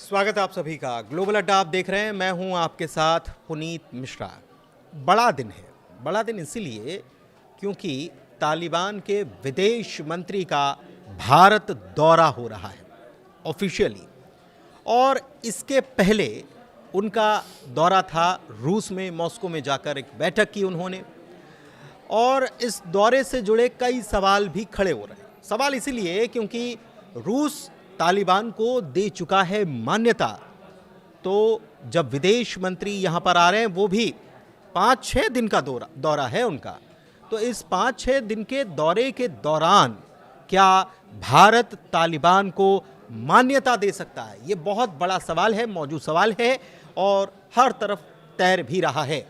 स्वागत है आप सभी का। ग्लोबल अड्डा आप देख रहे हैं, मैं हूं आपके साथ पुनीत मिश्रा। बड़ा दिन है, बड़ा दिन इसीलिए क्योंकि तालिबान के विदेश मंत्री का भारत दौरा हो रहा है ऑफिशियली। और इसके पहले उनका दौरा था रूस में, मॉस्को में जाकर एक बैठक की उन्होंने। और इस दौरे से जुड़े कई सवाल भी खड़े हो रहे हैं। सवाल इसीलिए क्योंकि रूस तालिबान को दे चुका है मान्यता। तो जब विदेश मंत्री यहाँ पर आ रहे हैं, वो भी 5-6 दिन का दौरा है उनका, तो इस 5-6 दिन के दौरे के दौरान क्या भारत तालिबान को मान्यता दे सकता है? ये बहुत बड़ा सवाल है, मौजूद सवाल है और हर तरफ तैर भी रहा है।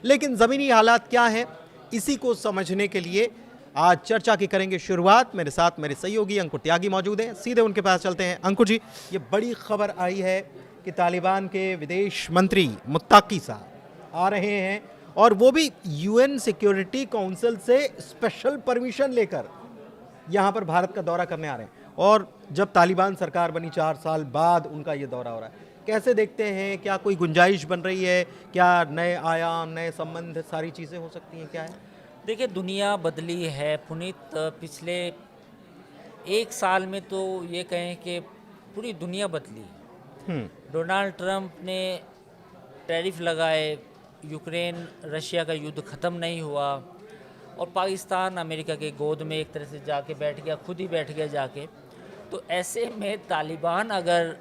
लेकिन ज़मीनी हालात क्या हैं, इसी को समझने के लिए आज चर्चा की करेंगे शुरुआत। मेरे साथ मेरे सहयोगी अंकुर त्यागी मौजूद हैं, सीधे उनके पास चलते हैं। अंकुर जी, ये बड़ी खबर आई है कि तालिबान के विदेश मंत्री मुत्ताकी साहब आ रहे हैं और वो भी यूएन सिक्योरिटी काउंसिल से स्पेशल परमिशन लेकर यहाँ पर भारत का दौरा करने आ रहे हैं। और जब तालिबान सरकार बनी 4 साल बाद उनका ये दौरा हो रहा है, कैसे देखते हैं? क्या कोई गुंजाइश बन रही है? क्या नए आयाम, नए संबंध, सारी चीज़ें हो सकती हैं? क्या है? देखिए, दुनिया बदली है पुनीत। पिछले 1 साल में तो ये कहें कि पूरी दुनिया बदली। डोनाल्ड ट्रंप ने टैरिफ लगाए, यूक्रेन रशिया का युद्ध ख़त्म नहीं हुआ और पाकिस्तान अमेरिका के गोद में एक तरह से जाके बैठ गया, खुद ही बैठ गया जाके। तो ऐसे में तालिबान अगर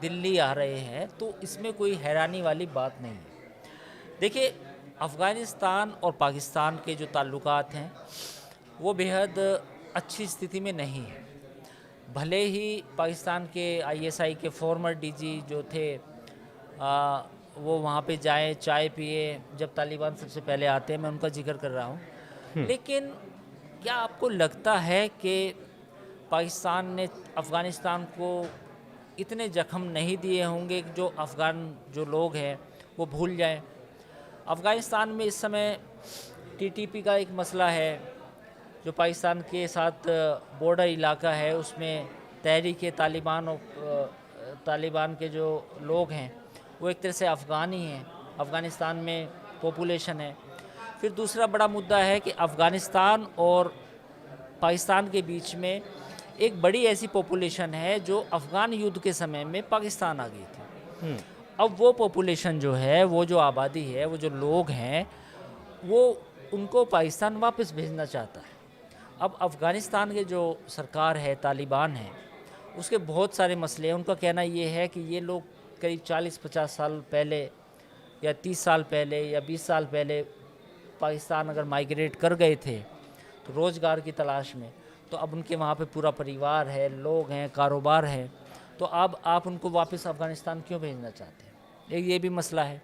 दिल्ली आ रहे हैं तो इसमें कोई हैरानी वाली बात नहीं है। देखिए, अफ़गानिस्तान और पाकिस्तान के जो ताल्लुकात हैं वो बेहद अच्छी स्थिति में नहीं है। भले ही पाकिस्तान के आईएसआई के फॉर्मर डीजी जो थे वो वहाँ पे जाएं, चाय पिए, जब तालिबान सबसे पहले आते हैं, मैं उनका जिक्र कर रहा हूँ। लेकिन क्या आपको लगता है कि पाकिस्तान ने अफ़गानिस्तान को इतने ज़ख्म नहीं दिए होंगे कि जो अफ़गान जो लोग हैं वो भूल जाएं? अफ़गानिस्तान में इस समय टीटीपी का एक मसला है, जो पाकिस्तान के साथ बॉर्डर इलाका है, उसमें तहरीक तालिबान और तालिबान के जो लोग हैं वो एक तरह से अफ़गान ही हैं। अफ़गानिस्तान में पॉपुलेशन है। फिर दूसरा बड़ा मुद्दा है कि अफ़गानिस्तान और पाकिस्तान के बीच में एक बड़ी ऐसी पॉपुलेशन है जो अफ़गान युद्ध के समय में पाकिस्तान आ गई थी। अब वो पॉपुलेशन जो है, वो जो आबादी है, वो जो लोग हैं, वो उनको पाकिस्तान वापस भेजना चाहता है। अब अफ़गानिस्तान के जो सरकार है, तालिबान है, उसके बहुत सारे मसले हैं। उनका कहना ये है कि ये लोग करीब 40-50 साल पहले या 30 साल पहले या 20 साल पहले पाकिस्तान अगर माइग्रेट कर गए थे तो रोज़गार की तलाश में, तो अब उनके वहाँ पे पूरा परिवार है, लोग हैं, कारोबार है, तो अब आप उनको वापस अफ़गानिस्तान क्यों भेजना चाहते हैं? एक ये भी मसला है।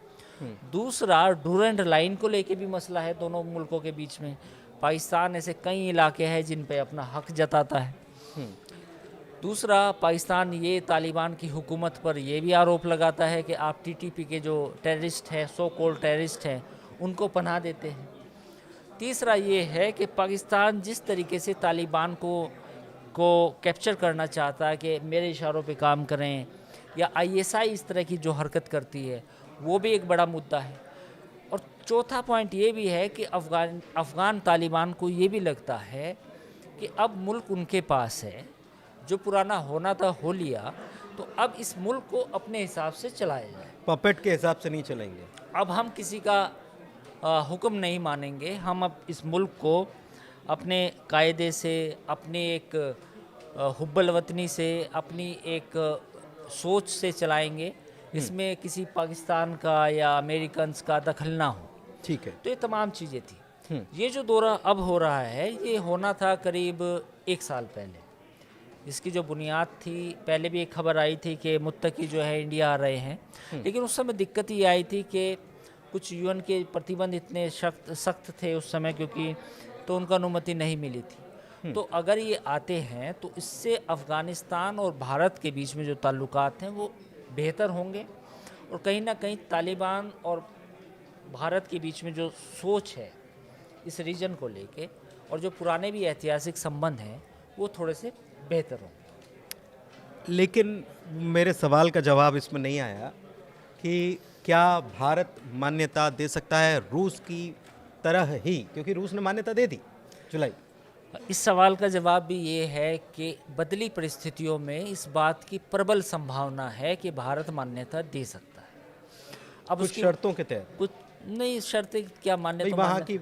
दूसरा, डूरेंट लाइन को लेके भी मसला है दोनों मुल्कों के बीच में। पाकिस्तान ऐसे कई इलाके हैं जिन पे अपना हक जताता है। दूसरा, पाकिस्तान ये तालिबान की हुकूमत पर ये भी आरोप लगाता है कि आप टीटीपी के जो टेररिस्ट हैं, सो कॉल्ड टेररिस्ट हैं, उनको पनाह देते हैं। तीसरा ये है कि पाकिस्तान जिस तरीके से तालिबान को कैप्चर करना चाहता है कि मेरे इशारों पे काम करें, या आईएसआई इस तरह की जो हरकत करती है, वो भी एक बड़ा मुद्दा है। और चौथा पॉइंट ये भी है कि अफ़गान तालिबान को ये भी लगता है कि अब मुल्क उनके पास है, जो पुराना होना था हो लिया, तो अब इस मुल्क को अपने हिसाब से चलाया जाए। पपेट के हिसाब से नहीं चलेंगे। अब हम किसी का हुक्म नहीं मानेंगे। हम अब इस मुल्क को अपने कायदे से, अपनी एक हुब्बल वतनी से, अपनी एक सोच से चलाएंगे, इसमें किसी पाकिस्तान का या अमेरिकन्स का दखल ना हो। ठीक है। तो ये तमाम चीज़ें थी। ये जो दौरा अब हो रहा है, ये होना था करीब 1 साल पहले। इसकी जो बुनियाद थी, पहले भी एक खबर आई थी कि मुत्तकी जो है इंडिया आ रहे हैं, लेकिन उस समय दिक्कत ये आई थी कि कुछ यूएन के प्रतिबंध इतने सख्त थे उस समय, क्योंकि तो उनको अनुमति नहीं मिली थी। तो अगर ये आते हैं तो इससे अफ़गानिस्तान और भारत के बीच में जो ताल्लुकात हैं वो बेहतर होंगे, और कहीं ना कहीं तालिबान और भारत के बीच में जो सोच है इस रीजन को लेके, और जो पुराने भी ऐतिहासिक संबंध हैं, वो थोड़े से बेहतर होंगे। लेकिन मेरे सवाल का जवाब इसमें नहीं आया कि क्या भारत मान्यता दे सकता है रूस की तरह ही, क्योंकि रूस ने मान्यता दे दी जुलाई। इस सवाल का जवाब भी ये है कि बदली परिस्थितियों में इस बात की प्रबल संभावना है कि भारत मान्यता दे सकता है। अब कुछ उसकी शर्तों के तहत। कुछ नहीं, शर्तें क्या मान्य भाई तो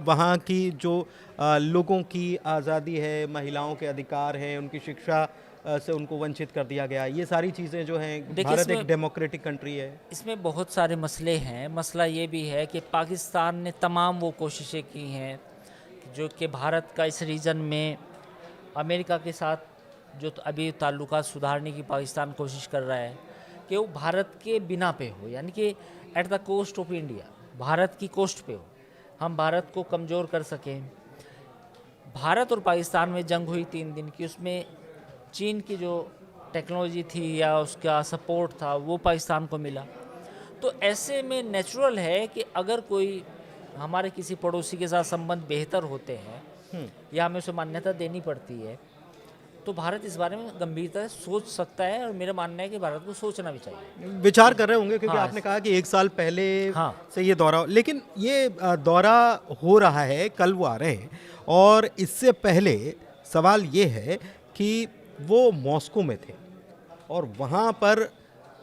वहाँ की जो लोगों की आज़ादी है, महिलाओं के अधिकार हैं, उनकी शिक्षा से उनको वंचित कर दिया गया, ये सारी चीज़ें जो हैं, देखिए, भारत एक डेमोक्रेटिक कंट्री है। इसमें बहुत सारे मसले हैं। मसला ये भी है कि पाकिस्तान ने तमाम वो कोशिशें की हैं जो कि भारत का इस रीजन में अमेरिका के साथ जो अभी ताल्लुकात सुधारने की पाकिस्तान कोशिश कर रहा है कि वो भारत के बिना पे हो, यानी कि at the coast of India, Bharat की कोस्ट पे हो, हम भारत को कमज़ोर कर सकें। भारत और पाकिस्तान में जंग हुई 3 दिन की, उसमें चीन की जो टेक्नोलॉजी थी या उसका सपोर्ट था वो पाकिस्तान को मिला। तो ऐसे में नेचुरल है कि अगर कोई हमारे किसी पड़ोसी के साथ संबंध बेहतर होते हैं या हमें उसे मान्यता देनी पड़ती है, तो भारत इस बारे में गंभीरता से सोच सकता है, और मेरा मानना है कि भारत को सोचना भी चाहिए। विचार कर रहे होंगे, क्योंकि हाँ, आपने कहा कि 1 साल पहले हाँ, से ये दौरा, लेकिन ये दौरा हो रहा है, कल वो आ रहे हैं, और इससे पहले सवाल ये है कि वो मॉस्को में थे और वहाँ पर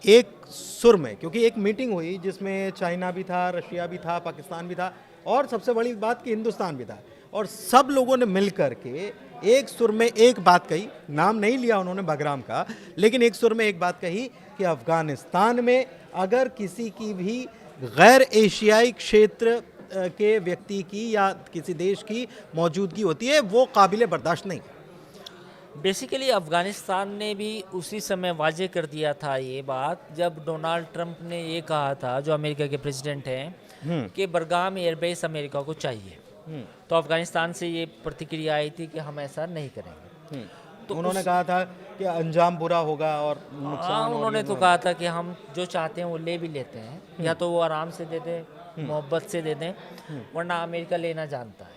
एक सुर में, क्योंकि एक मीटिंग हुई जिसमें चाइना भी था, रशिया भी था, पाकिस्तान भी था, और सबसे बड़ी बात कि हिंदुस्तान भी था, और सब लोगों ने मिल कर के एक सुर में एक बात कही, नाम नहीं लिया उन्होंने बगराम का, लेकिन एक सुर में एक बात कही कि अफगानिस्तान में अगर किसी की भी गैर एशियाई क्षेत्र के व्यक्ति की या किसी देश की मौजूदगी होती है, वो काबिल बर्दाश्त नहीं। बेसिकली अफ़गानिस्तान ने भी उसी समय वाजे कर दिया था ये बात, जब डोनाल्ड ट्रंप ने ये कहा था, जो अमेरिका के प्रेसिडेंट हैं, कि बरगाम एयरबेस अमेरिका को चाहिए। तो अफ़गानिस्तान से ये प्रतिक्रिया आई थी कि हम ऐसा नहीं करेंगे। तो उन्होंने कहा था कि अंजाम बुरा होगा और नुकसान। उन्होंने तो कहा था कि हम जो चाहते हैं वो ले भी लेते हैं, या तो वो आराम से दे दें, मोहब्बत से दे दें, वरना अमेरिका लेना जानता है।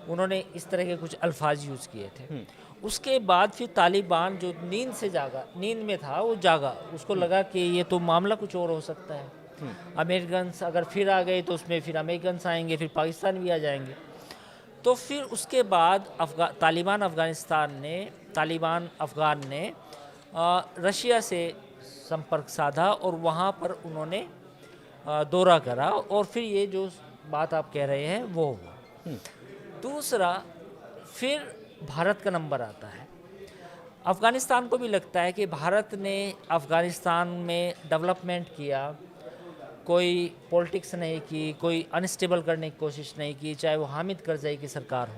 उन्होंने इस तरह के कुछ अल्फाज यूज़ किए थे। उसके बाद फिर तालिबान जो नींद से जागा, नींद में था वो जागा, उसको लगा कि ये तो मामला कुछ और हो सकता है। अमेरिकन्स अगर फिर आ गए तो उसमें फिर अमेरिकन्स आएंगे, फिर पाकिस्तान भी आ जाएंगे। तो फिर उसके बाद तालिबान अफ़गान ने रशिया से संपर्क साधा और वहाँ पर उन्होंने दौरा करा, और फिर ये जो बात आप कह रहे हैं वो हुआ। दूसरा, फिर भारत का नंबर आता है। अफ़गानिस्तान को भी लगता है कि भारत ने अफ़गानिस्तान में डेवलपमेंट किया, कोई पॉलिटिक्स नहीं की, कोई अनस्टेबल करने की कोशिश नहीं की, चाहे वो हामिद करज़ई की सरकार हो।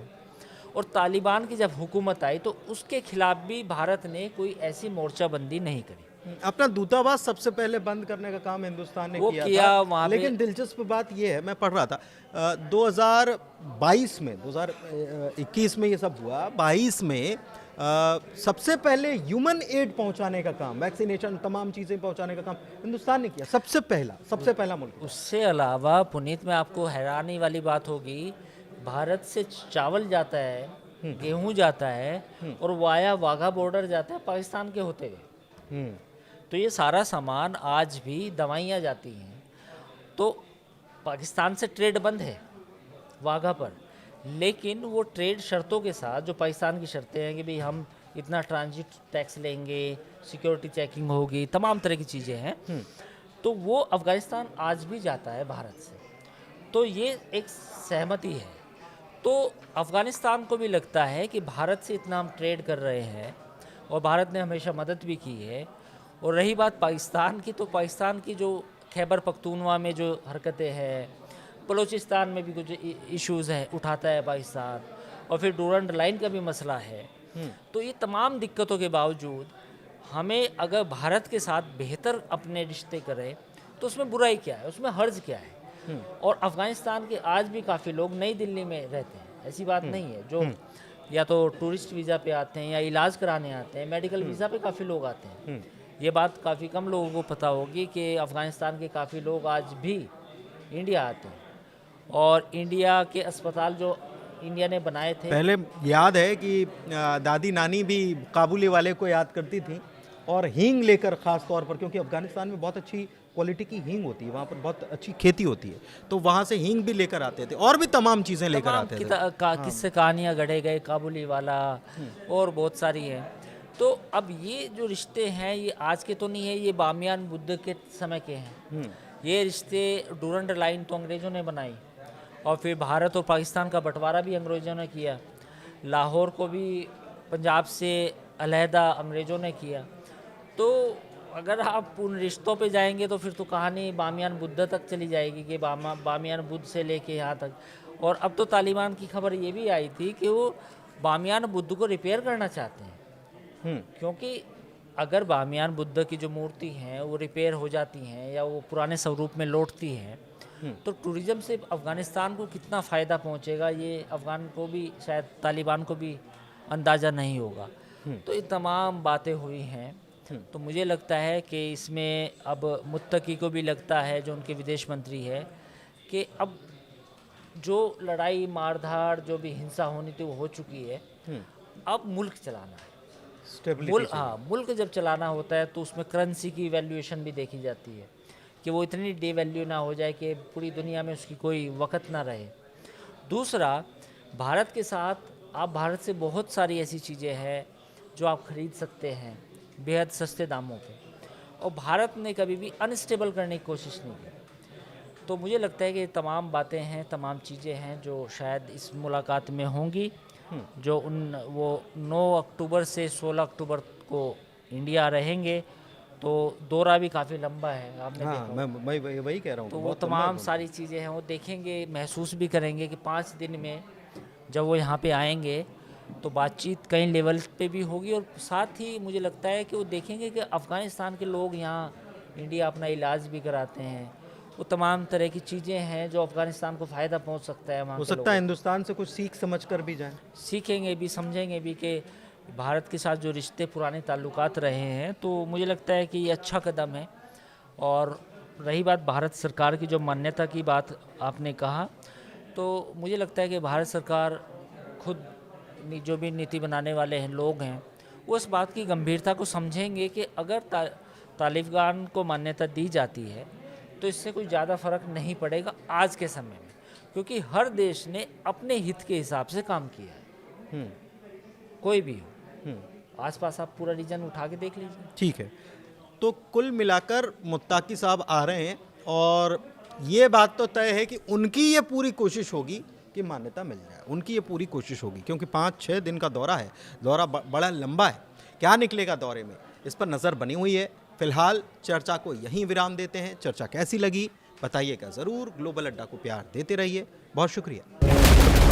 और तालिबान की जब हुकूमत आई तो उसके खिलाफ भी भारत ने कोई ऐसी मोर्चाबंदी नहीं करी। अपना दूतावास सबसे पहले बंद करने का काम हिंदुस्तान ने किया था, वहाँ लेकिन दिलचस्प बात यह है, मैं पढ़ रहा था 2022 में, 2021 में ये सब हुआ, 22 में सबसे पहले ह्यूमन एड पहुंचाने का काम, वैक्सीनेशन, तमाम चीज़ें पहुंचाने का काम हिंदुस्तान ने किया, सबसे पहला मुल्क। उससे अलावा पुनीत में आपको हैरानी वाली बात होगी, भारत से चावल जाता है, गेहूं जाता है, और वाया वाघा बॉर्डर जाता है पाकिस्तान के होते हुए। तो ये सारा सामान, आज भी दवाइयाँ जाती हैं, तो पाकिस्तान से ट्रेड बंद है वाघा पर, लेकिन वो ट्रेड शर्तों के साथ, जो पाकिस्तान की शर्तें हैं कि भाई हम इतना ट्रांजिट टैक्स लेंगे, सिक्योरिटी चेकिंग होगी, तमाम तरह की चीज़ें हैं, तो वो अफ़गानिस्तान आज भी जाता है भारत से। तो ये एक सहमति है। तो अफ़गानिस्तान को भी लगता है कि भारत से इतना हम ट्रेड कर रहे हैं, और भारत ने हमेशा मदद भी की है। और रही बात पाकिस्तान की, तो पाकिस्तान की जो खैबर पख्तूनवा में जो हरकतें हैं, बलूचिस्तान में भी कुछ इश्यूज़ है उठाता है पाकिस्तान, और फिर डूरंड लाइन का भी मसला है। तो ये तमाम दिक्कतों के बावजूद हमें अगर भारत के साथ बेहतर अपने रिश्ते करें तो उसमें बुराई क्या है, उसमें हर्ज क्या है। और अफ़गानिस्तान के आज भी काफ़ी लोग नई दिल्ली में रहते हैं, ऐसी बात नहीं है, जो या तो टूरिस्ट वीज़ा पे आते हैं या इलाज कराने आते हैं, मेडिकल वीज़ा पे काफ़ी लोग आते हैं। ये बात काफ़ी कम लोगों को पता होगी कि अफ़गानिस्तान के काफ़ी लोग आज भी इंडिया आते हैं, और इंडिया के अस्पताल जो इंडिया ने बनाए थे, पहले याद है कि दादी नानी भी काबुली वाले को याद करती थी और हींग लेकर ख़ास तौर पर, क्योंकि अफ़गानिस्तान में बहुत अच्छी क्वालिटी की हींग होती है, वहाँ पर बहुत अच्छी खेती होती है, तो वहाँ से हींग भी लेकर आते थे और भी तमाम चीज़ें लेकर तमाम आते थे। किस्से कहानियाँ गढ़े गए, काबुली वाला और बहुत सारी हैं। तो अब ये जो रिश्ते हैं ये आज के तो नहीं है, ये बामियान बुद्ध के समय के हैं। ये रिश्ते डूरंड लाइन तो अंग्रेज़ों ने बनाई, और फिर भारत और पाकिस्तान का बंटवारा भी अंग्रेज़ों ने किया, लाहौर को भी पंजाब से अलहदा अंग्रेज़ों ने किया। तो अगर आप उन रिश्तों पे जाएंगे तो फिर तो कहानी बामियान बुद्ध तक चली जाएगी कि बामियान बुद्ध से लेके यहाँ तक। और अब तो तालिबान की खबर ये भी आई थी कि वो बामियान बुद्ध को रिपेयर करना चाहते हैं, क्योंकि अगर बामियान बुद्ध की जो मूर्ति हैं वो रिपेयर हो जाती हैं या वो पुराने स्वरूप में लौटती हैं तो टूरिज़्म से अफ़गानिस्तान को कितना फ़ायदा पहुंचेगा ये अफ़गान को भी, शायद तालिबान को भी अंदाज़ा नहीं होगा। तो ये तमाम बातें हुई हैं। तो मुझे लगता है कि इसमें अब मुत्तकी को भी लगता है, जो उनके विदेश मंत्री है, कि अब जो लड़ाई मारधाड़ जो भी हिंसा होनी थी वो हो चुकी है, अब मुल्क चलाना है। मुल्क जब चलाना होता है तो उसमें करेंसी की वैल्यूएशन भी देखी जाती है कि वो इतनी डिवैल्यू ना हो जाए कि पूरी दुनिया में उसकी कोई वक़्त ना रहे। दूसरा, भारत के साथ आप, भारत से बहुत सारी ऐसी चीज़ें हैं जो आप ख़रीद सकते हैं बेहद सस्ते दामों पे, और भारत ने कभी भी अनस्टेबल करने की कोशिश नहीं की। तो मुझे लगता है कि तमाम बातें हैं, तमाम चीज़ें हैं जो शायद इस मुलाकात में होंगी, जो वो 9 अक्टूबर से 16 अक्टूबर को इंडिया रहेंगे। तो दौरा भी काफ़ी लंबा है, आपने देखा। मैं वही कह रहा हूँ। तो वो तमाम सारी चीज़ें हैं, वो देखेंगे, महसूस भी करेंगे कि 5 दिन में जब वो यहाँ पे आएंगे तो बातचीत कई लेवल पे भी होगी, और साथ ही मुझे लगता है कि वो देखेंगे कि अफ़गानिस्तान के लोग यहाँ इंडिया अपना इलाज भी कराते हैं। वो तमाम तरह की चीज़ें हैं जो अफ़गानिस्तान को फ़ायदा पहुँच सकता है। वहाँ हो सकता है हिंदुस्तान से कुछ सीख समझ कर भी जाएं, सीखेंगे भी, समझेंगे भी कि भारत के साथ जो रिश्ते पुराने ताल्लुकात रहे हैं। तो मुझे लगता है कि ये अच्छा कदम है। और रही बात भारत सरकार की जो मान्यता की बात आपने कहा, तो मुझे लगता है कि भारत सरकार खुद जो भी नीति बनाने वाले हैं लोग हैं, वो इस बात की गंभीरता को समझेंगे कि अगर तालिबान को मान्यता दी जाती है तो इससे कोई ज़्यादा फ़र्क नहीं पड़ेगा आज के समय में, क्योंकि हर देश ने अपने हित के हिसाब से काम किया है, कोई भी हो। आसपास आप पूरा रीजन उठा के देख लीजिए। ठीक है, तो कुल मिलाकर मुत्ताकी साहब आ रहे हैं और ये बात तो तय है कि उनकी ये पूरी कोशिश होगी कि मान्यता मिल जाए, उनकी ये पूरी कोशिश होगी, क्योंकि 5-6 दिन का दौरा है, दौरा बड़ा लंबा है। क्या निकलेगा दौरे में, इस पर नज़र बनी हुई है। फिलहाल चर्चा को यहीं विराम देते हैं। चर्चा कैसी लगी बताइएगा ज़रूर। ग्लोबल अड्डा को प्यार देते रहिए। बहुत शुक्रिया।